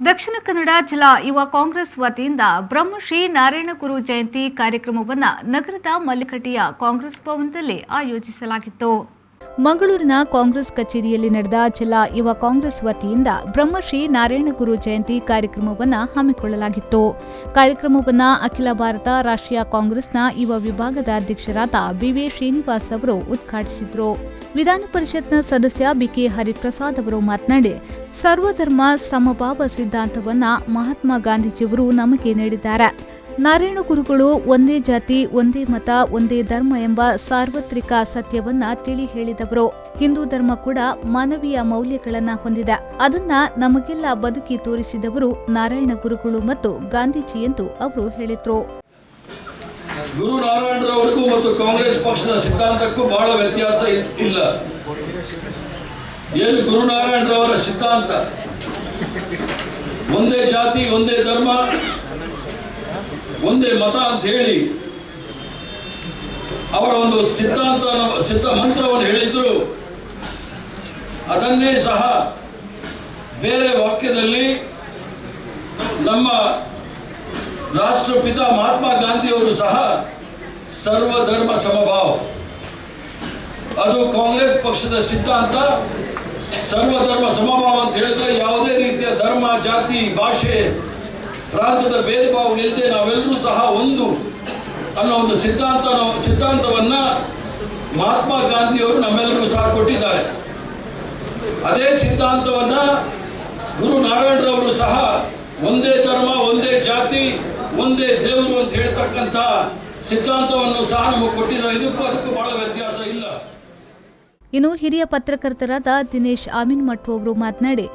ದಕ್ಷಿಣ ಕನ್ನಡ ಜಿಲ್ಲಾ ಯುವ ಕಾಂಗ್ರೆಸ್ ವತಿಯಿಂದ ಬ್ರಹ್ಮಶ್ರೀ ನಾರಾಯಣ ಗುರು ಜಯಂತಿ ಕಾರ್ಯಕ್ರಮವನ್ನು ನಗರದ ಮಲ್ಲಿಕಟ್ಟಿಯ ಕಾಂಗ್ರೆಸ್ ಭವನದಲ್ಲಿ ಆಯೋಜಿಸಲಾಗಿತ್ತು. ಮಂಗಳೂರಿನ ಕಾಂಗ್ರೆಸ್ ಕಚೇರಿಯಲ್ಲಿ ನಡೆದ ಜಿಲ್ಲಾ ಯುವ ಕಾಂಗ್ರೆಸ್ ವತಿಯಿಂದ ಬ್ರಹ್ಮಶ್ರೀ ನಾರಾಯಣ ಗುರು ಜಯಂತಿ ಕಾರ್ಯಕ್ರಮವನ್ನು ಹಮ್ಮಿಕೊಳ್ಳಲಾಗಿತ್ತು. ಕಾರ್ಯಕ್ರಮವನ್ನು ಅಖಿಲ ಭಾರತ ರಾಷ್ಟ್ರೀಯ ಕಾಂಗ್ರೆಸ್ನ ಯುವ ವಿಭಾಗದ ಅಧ್ಯಕ್ಷರಾದ ಬಿವಿ ಶ್ರೀನಿವಾಸ್ ಅವರು ಉದ್ಘಾಟಿಸಿದರು. ವಿಧಾನ ಪರಿಷತ್ನ ಸದಸ್ಯ ಬಿಕೆ ಹರಿಪ್ರಸಾದ್ ಅವರು ಮಾತನಾಡಿ, ಸರ್ವಧರ್ಮ ಸಮಭಾವ ಸಿದ್ಧಾಂತವನ್ನ ಮಹಾತ್ಮ ಗಾಂಧೀಜಿಯವರು ನಮಗೆ ನೀಡಿದ್ದಾರೆ. ನಾರಾಯಣ ಗುರುಗಳು ಒಂದೇ ಜಾತಿ, ಒಂದೇ ಮತ, ಒಂದೇ ಧರ್ಮ ಎಂಬ ಸಾರ್ವತ್ರಿಕ ಸತ್ಯವನ್ನ ತಿಳಿ ಹೇಳಿದವರು. ಹಿಂದೂ ಧರ್ಮ ಕೂಡ ಮಾನವೀಯ ಮೌಲ್ಯಗಳನ್ನ ಹೊಂದಿದೆ. ಅದನ್ನ ನಮಗೆಲ್ಲ ಬದುಕಿ ತೋರಿಸಿದವರು ನಾರಾಯಣ ಗುರುಗಳು ಮತ್ತು ಗಾಂಧೀಜಿ ಎಂದು ಅವರು ಹೇಳಿದ್ರು. ಗುರು ನಾರಾಯಣರವರಿಗೂ ಮತ್ತು ಕಾಂಗ್ರೆಸ್ ಪಕ್ಷದ ಸಿದ್ಧಾಂತಕ್ಕೂ ಬಹಳ ವ್ಯತ್ಯಾಸ ಇಲ್ಲ. ಏನು ಗುರುನಾರಾಯಣರವರ ಸಿದ್ಧಾಂತ ಒಂದೇ ಜಾತಿ, ಒಂದೇ ಧರ್ಮ, ಒಂದೇ ಮತ ಅಂತ ಹೇಳಿ ಅವರ ಒಂದು ಸಿದ್ಧ ಮಂತ್ರವನ್ನು ಹೇಳಿದ್ರು. ಅದನ್ನೇ ಸಹ ಬೇರೆ ವಾಕ್ಯದಲ್ಲಿ ನಮ್ಮ ರಾಷ್ಟ್ರಪಿತ ಮಹಾತ್ಮ ಗಾಂಧಿಯವರು ಸಹ ಸರ್ವಧರ್ಮ ಸಮಭಾವ, ಅದು ಕಾಂಗ್ರೆಸ್ ಪಕ್ಷದ ಸಿದ್ಧಾಂತ. ಸರ್ವಧರ್ಮ ಸಮಭಾವ ಅಂತ ಹೇಳಿದ್ರೆ ಯಾವುದೇ ರೀತಿಯ ಧರ್ಮ, ಜಾತಿ, ಭಾಷೆ, ಪ್ರಾಂತದ ಭೇದ ಭಾವಗಳಿಲ್ಲದೆ ನಾವೆಲ್ಲರೂ ಸಹ ಒಂದು ಅನ್ನೋ ಒಂದು ಸಿದ್ಧಾಂತವನ್ನ ಮಹಾತ್ಮ ಗಾಂಧಿಯವರು ನಮ್ಮೆಲ್ಲರಿಗೂ ಸಹ ಕೊಟ್ಟಿದ್ದಾರೆ. ಅದೇ ಸಿದ್ಧಾಂತವನ್ನ ಗುರು ನಾರಾಯಣರವರು ಸಹ ಒಂದೇ ಧರ್ಮ, ಒಂದೇ ಜಾತಿ, ಒಂದೇ ದೇವರು ಅಂತ ಹೇಳ್ತಕ್ಕಂಥ ಸಿದ್ಧಾಂತವನ್ನು ಸಹ ನಮಗೆ ಕೊಟ್ಟಿದ್ದಾರೆ. ಅದಕ್ಕೂ ಬಹಳ ವ್ಯತ್ಯಾಸ ಇಲ್ಲ. ಇನ್ನು ಹಿರಿಯ ಪತ್ರಕರ್ತರಾದ ದಿನೇಶ್ ಆಮೀನ್ಮಠ್ ಅವರು ಮಾತನಾಡಿ,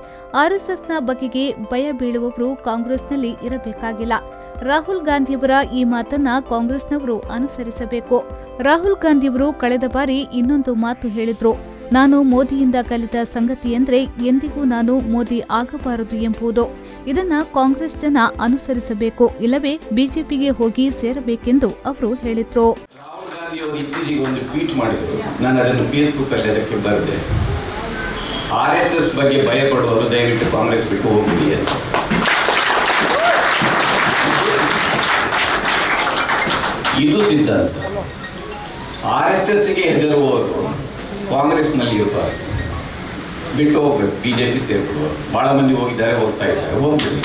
ಆರ್ಎಸ್ಎಸ್ನ ಬಗೆಗೆ ಭಯ ಬೀಳುವವರು ಕಾಂಗ್ರೆಸ್ನಲ್ಲಿ ಇರಬೇಕಾಗಿಲ್ಲ. ರಾಹುಲ್ ಗಾಂಧಿಯವರ ಈ ಮಾತನ್ನ ಕಾಂಗ್ರೆಸ್ನವರು ಅನುಸರಿಸಬೇಕು. ರಾಹುಲ್ ಗಾಂಧಿಯವರು ಕಳೆದ ಬಾರಿ ಇನ್ನೊಂದು ಮಾತು ಹೇಳಿದ್ರು, ನಾನು ಮೋದಿಯಿಂದ ಕಲಿತ ಸಂಗತಿ ಎಂದ್ರೆ ಎಂದಿಗೂ ನಾನು ಮೋದಿ ಆಗಬಾರದು ಎಂಬುದು. ಇದನ್ನ ಕಾಂಗ್ರೆಸ್ ಜನ ಅನುಸರಿಸಬೇಕು, ಇಲ್ಲವೇ ಬಿಜೆಪಿಗೆ ಹೋಗಿ ಸೇರಬೇಕೆಂದು ಅವರು ಹೇಳಿದ್ರು. ರಾಹುಲ್ ಗಾಂಧಿ ಅವರು ಇತ್ತೀಚೆಗೆ ಒಂದು ಟ್ವೀಟ್ ಮಾಡಿದ್ರು, ನಾನು ಅದನ್ನು ಫೇಸ್ಬುಕ್ ಅಲ್ಲಿ ಅದಕ್ಕೆ ಬರೆದೆ, RSS ಬಗ್ಗೆ ಭಯ ಪಡುವವರು ದಯವಿಟ್ಟು ಕಾಂಗ್ರೆಸ್ ಬಿಟ್ಟು ಹೋಗ್ಬಿಡಿ ಅಂತ. ಇದು ಸಿದ್ಧಾಂತ. RSSಗೆ ಹೆದರುವವರು ಕಾಂಗ್ರೆಸ್ನಲ್ಲಿ ಇರಬಾರದು, ಬಿಟ್ಟು ಹೋಗ್ಬೇಕು, ಬಿಜೆಪಿ ಸೇರ್ಬಿಡುವರು. ಬಹಳ ಮಂದಿ ಹೋಗಿದ್ದಾರೆ, ಹೋಗ್ತಾ ಇದ್ದಾರೆ, ಹೋಗ್ಬಿಡಿ.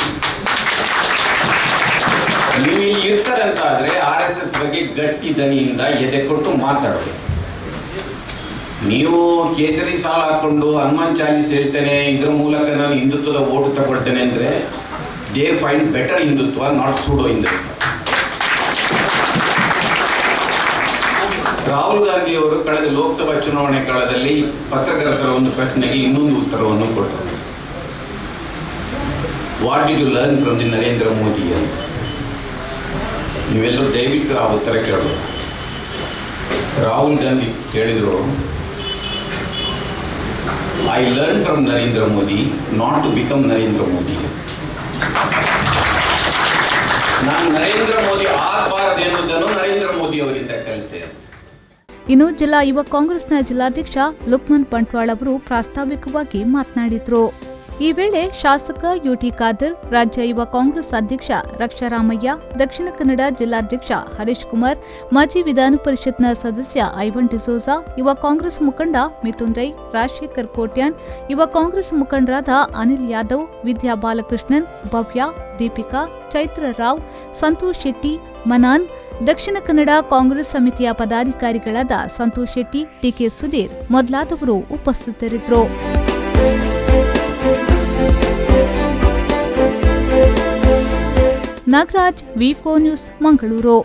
ನೀವು ಇಲ್ಲಿ ಇರ್ತಾರಂತಾದ್ರೆ RSS ಬಗ್ಗೆ ಗಟ್ಟಿ ದನಿಯಿಂದ ಎದೆ ಕೊಟ್ಟು ಮಾತಾಡೋದು. ನೀವು ಕೇಸರಿ ಸಾಲ ಹಾಕೊಂಡು ಹನುಮಾನ್ ಚಾಲೀಸ್ ಹೇಳ್ತೇನೆ, ಇದರ ಮೂಲಕ ನಾನು ಹಿಂದುತ್ವದ ಓಟು ತಗೊಳ್ತೇನೆ ಅಂದ್ರೆ they find better Hindutva, not pseudo Hindutva. Rahul Gandhi ಅವರು ಕಳೆದ ಲೋಕಸಭಾ ಚುನಾವಣೆ ಕಾಲದಲ್ಲಿ ಪತ್ರಕರ್ತರ ಒಂದು ಪ್ರಶ್ನೆಗೆ ಇನ್ನೊಂದು ಉತ್ತರವನ್ನು ಕೊಟ್ಟರು. What did you learn from the Narendra Modi ಅಂತ. ನೀವೆಲ್ಲರೂ ದಯವಿಟ್ಟು ಆ ಉತ್ತರ ಕೇಳೋದು. ರಾಹುಲ್ ಗಾಂಧಿ ಹೇಳಿದರು, I learn from Narendra Modi not to become Narendra Modi. ನಾನು ನರೇಂದ್ರ ಮೋದಿ ಆಗಬಾರದು ಎನ್ನುವುದನ್ನು ನರೇಂದ್ರ ಮೋದಿ ಅವರಿಂದ ಕಲಿತೆ. ಇನ್ನು ಜಿಲ್ಲಾ ಯುವ ಕಾಂಗ್ರೆಸ್ನ ಜಿಲ್ಲಾಧ್ಯಕ್ಷ ಲುಕ್ಮನ್ ಬಂಟ್ವಾಳ ಅವರು ಪ್ರಾಸ್ತಾವಿಕವಾಗಿ ಮಾತನಾಡಿದರು. ಈ ವೇಳೆ ಶಾಸಕ ಯುಟಿ ಖಾದರ್, ರಾಜ್ಯ ಯುವ ಕಾಂಗ್ರೆಸ್ ಅಧ್ಯಕ್ಷ ರಕ್ಷಾರಾಮಯ್ಯ, ದಕ್ಷಿಣ ಕನ್ನಡ ಜಿಲ್ಲಾಧ್ಯಕ್ಷ ಹರೀಶ್ ಕುಮಾರ್, ಮಾಜಿ ವಿಧಾನ ಪರಿಷತ್ನ ಸದಸ್ಯ ಐವನ್ ಡಿಸೋಜಾ, ಯುವ ಕಾಂಗ್ರೆಸ್ ಮುಖಂಡ ಮಿಥುನ್ ರೈ, ರಾಜಶೇಖರ್ ಕೋಟ್ಯಾನ್, ಯುವ ಕಾಂಗ್ರೆಸ್ ಮುಖಂಡರಾದ ಅನಿಲ್ ಯಾದವ್, ವಿದ್ಯಾ ಬಾಲಕೃಷ್ಣನ್, ಭವ್ಯ, ದೀಪಿಕಾ, ಚೈತ್ರ ರಾವ್, ಸಂತೋಷ್ ಶೆಟ್ಟಿ, ಮನಾನ್, ದಕ್ಷಿಣ ಕನ್ನಡ ಕಾಂಗ್ರೆಸ್ ಸಮಿತಿಯ ಪದಾಧಿಕಾರಿಗಳಾದ ಸಂತೋಷ್ ಶೆಟ್ಟಿ, ಟಿಕೆ ಸುಧೀರ್ ಮೊದಲಾದವರು ಉಪಸ್ಥಿತರಿದ್ದರು. ನಾಗರಾಜ್, ವಿ4 ನ್ಯೂಸ್, ಮಂಗಳೂರು.